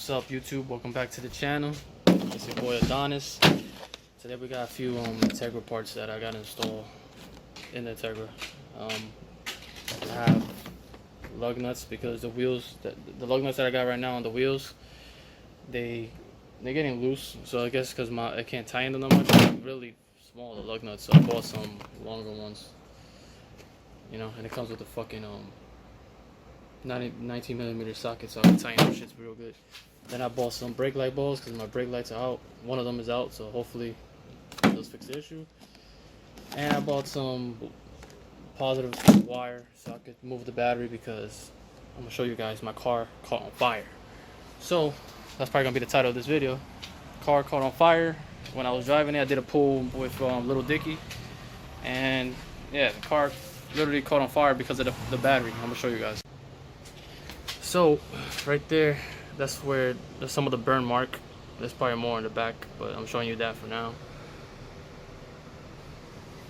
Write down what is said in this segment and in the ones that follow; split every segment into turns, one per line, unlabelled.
What's up, YouTube? Welcome back to the channel. It's your boy Adonis. Today we got a few Integra parts that I got installed in the Integra. I have lug nuts because the wheels, the lug nuts that I got right now on the wheels, they're getting loose. So I guess because I can't tie in them that much, they're really small, the lug nuts. So I bought some longer ones. You know, and it comes with the fucking 19mm socket, so I can tighten those shits real good. Then I bought some brake light balls because my brake lights are out. One of them is out, so hopefully those fix the issue. And I bought some positive wire so I could move the battery because I'm gonna show you guys my car caught on fire. So that's probably gonna be the title of this video. Car caught on fire. When I was driving it, I did a pull with Little Dicky, and yeah, the car literally caught on fire because of the battery. I'm gonna show you guys. So right there, that's where there's some of the burn mark. There's probably more in the back, but I'm showing you that for now.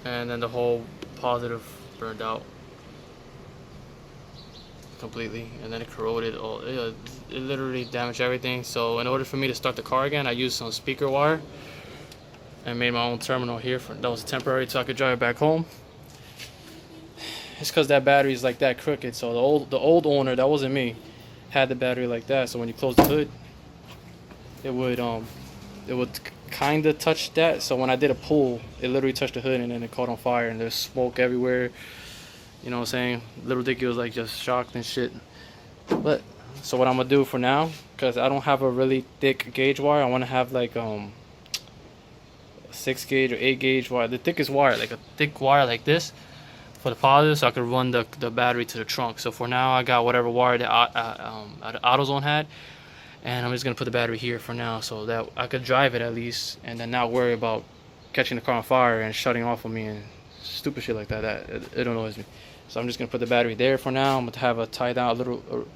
And then the whole positive burned out completely, and then it corroded all. It literally damaged everything. So in order for me to start the car again, I used some speaker wire and made my own terminal here that was temporary so I could drive it back home. It's because that battery is like that crooked. So the old owner, that wasn't me, had the battery like that. So when you close the hood, it would kind of touch that. So when I did a pull, it literally touched the hood and then it caught on fire and there's smoke everywhere. You know what I'm saying? Little Dicky was like just shocked and shit. But so what I'm gonna do for now, because I don't have a really thick gauge wire, I want to have like 6 gauge or 8 gauge wire, the thickest wire, like a thick wire like this, for the positive, so I could run the battery to the trunk. So for now, I got whatever wire that AutoZone had, and I'm just gonna put the battery here for now, so that I could drive it at least, and then not worry about catching the car on fire and shutting off on me and stupid shit like that. It annoys me. So I'm just gonna put the battery there for now. I'm gonna have a tie down, a little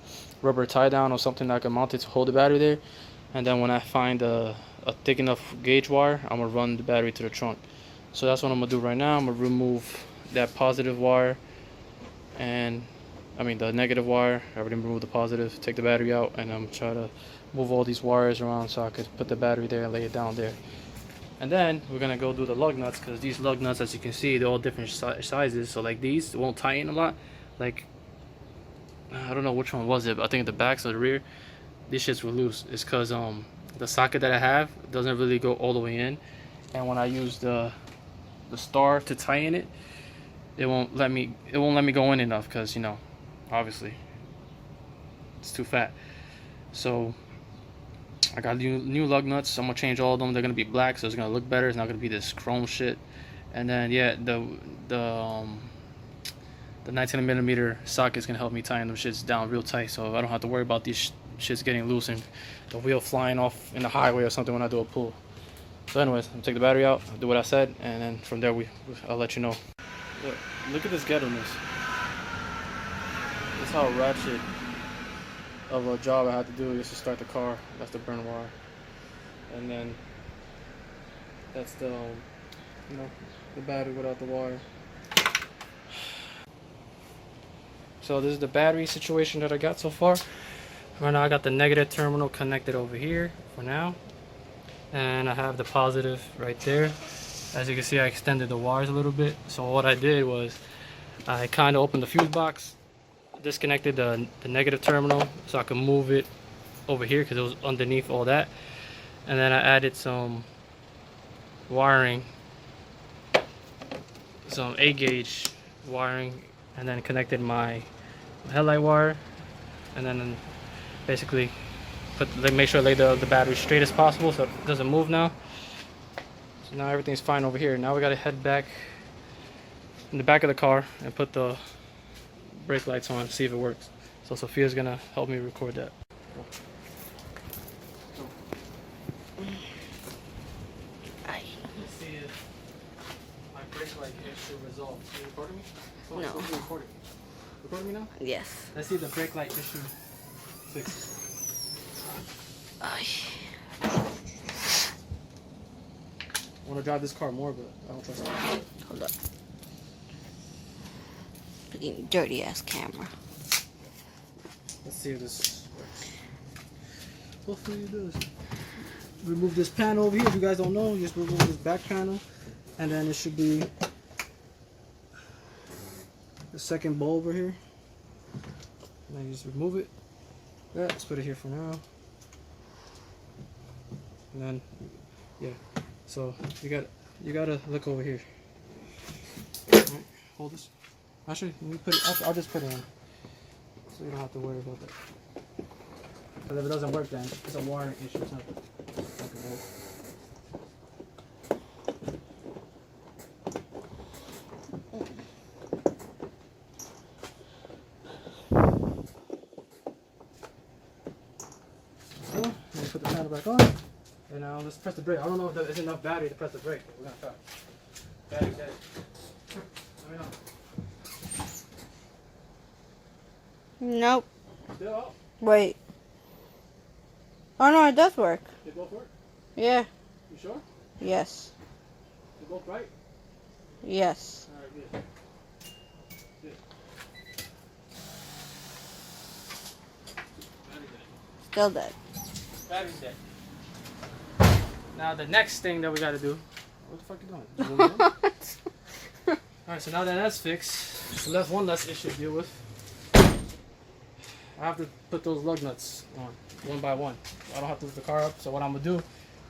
rubber tie down or something that I can mount it to hold the battery there, and then when I find a thick enough gauge wire, I'm gonna run the battery to the trunk. So that's what I'm gonna do right now. I'm gonna remove that positive wire, and the negative wire. I already removed the positive, take the battery out, and I'm trying to move all these wires around so I could put the battery there and lay it down there. And then we're gonna go do the lug nuts, because these lug nuts, as you can see, they're all different sizes. So like these won't tighten a lot. Like I don't know which one was it, but I think the backs or the rear, these shits were loose. It's because the socket that I have doesn't really go all the way in, and when I use the star to tighten it, it won't let me go in enough, because you know, obviously it's too fat. So I got new lug nuts. I'm gonna change all of them. They're gonna be black, so it's gonna look better. It's not gonna be this chrome shit. And then yeah, the 19mm socket is gonna help me tighten them shits down real tight, so I don't have to worry about these shits getting loose and the wheel flying off in the highway or something when I do a pull. So anyways, I'm gonna take the battery out, do what I said, and then from there I'll let you know. Look at this ghetto-ness. That's how ratchet of a job I had to do just to start the car. That's the burn wire, and then that's the the battery without the wire. So this is the battery situation that I got so far. Right now I got the negative terminal connected over here for now, and I have the positive right there. As you can see, I extended the wires a little bit. So what I did was I kind of opened the fuse box, disconnected the negative terminal so I could move it over here because it was underneath all that, and then I added some wiring, some 8 gauge wiring, and then connected my headlight wire, and then basically make sure I lay the battery straight as possible so it doesn't move now. So now everything's fine over here. Now we gotta head back in the back of the car and put the brake lights on, see if it works. So Sophia's gonna help me record that. Let's see if my brake light issue resolved. Are you recording me? Oh,
no.
Recording me now?
Yes.
Let's see if the brake light issue fixes. I want to drive this car more, but I don't trust it.
Hold up. Dirty ass camera.
Let's see if this works. hopefully it does. Remove this panel over here. If you guys don't know, just remove this back panel, and then it should be the second bowl over here. And then you just remove it. Yeah, let's put it here for now. And then, yeah. So you gotta look over here. Right, hold this. Actually, let me put it. I'll just put it in, so you don't have to worry about that. Because if it doesn't work, then it's a wiring issue. It's not like a bolt. So, let me put the panel back on. And now let's press the brake. I don't know if there's enough battery to press the brake, but we're gonna try. Battery dead. Let me know.
Nope.
Still out?
Wait. Oh no, it does work.
They both work?
Yeah.
You sure?
Yes.
They both right?
Yes.
Alright, good. Good. Battery dead.
Still dead.
Battery's dead. Now the next thing that we gotta do. What the fuck you doing? Alright, so now that that's fixed, so that's one less issue to deal with. I have to put those lug nuts on one by one. I don't have to lift the car up. So what I'm gonna do,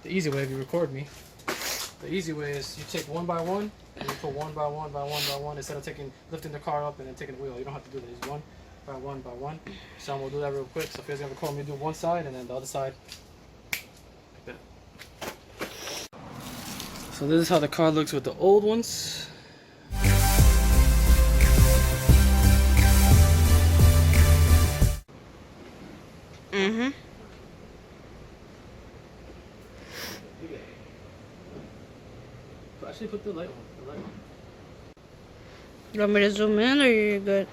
the easy way, if you record me, the easy way is you take one by one and you put one by one by one by one instead of lifting the car up and then taking the wheel. You don't have to do that. It's one by one by one. So I'm gonna do that real quick. So if you guys gonna record me, do one side and then the other side. Like that. So this is how the car looks with the old ones.
Mm-hmm.
Actually, put the light on. The light on.
You want me to zoom in or you're good?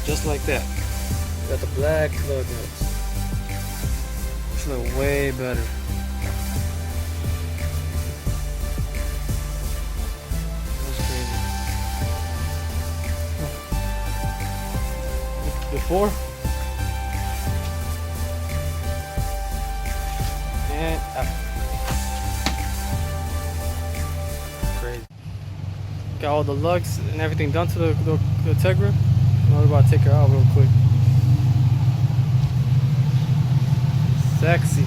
Just like that. Got the black lug nuts. This look way better. That's crazy. Before and after. Crazy. Got all the lugs and everything done to the Integra. Now we're about to take her out real quick. Sexy.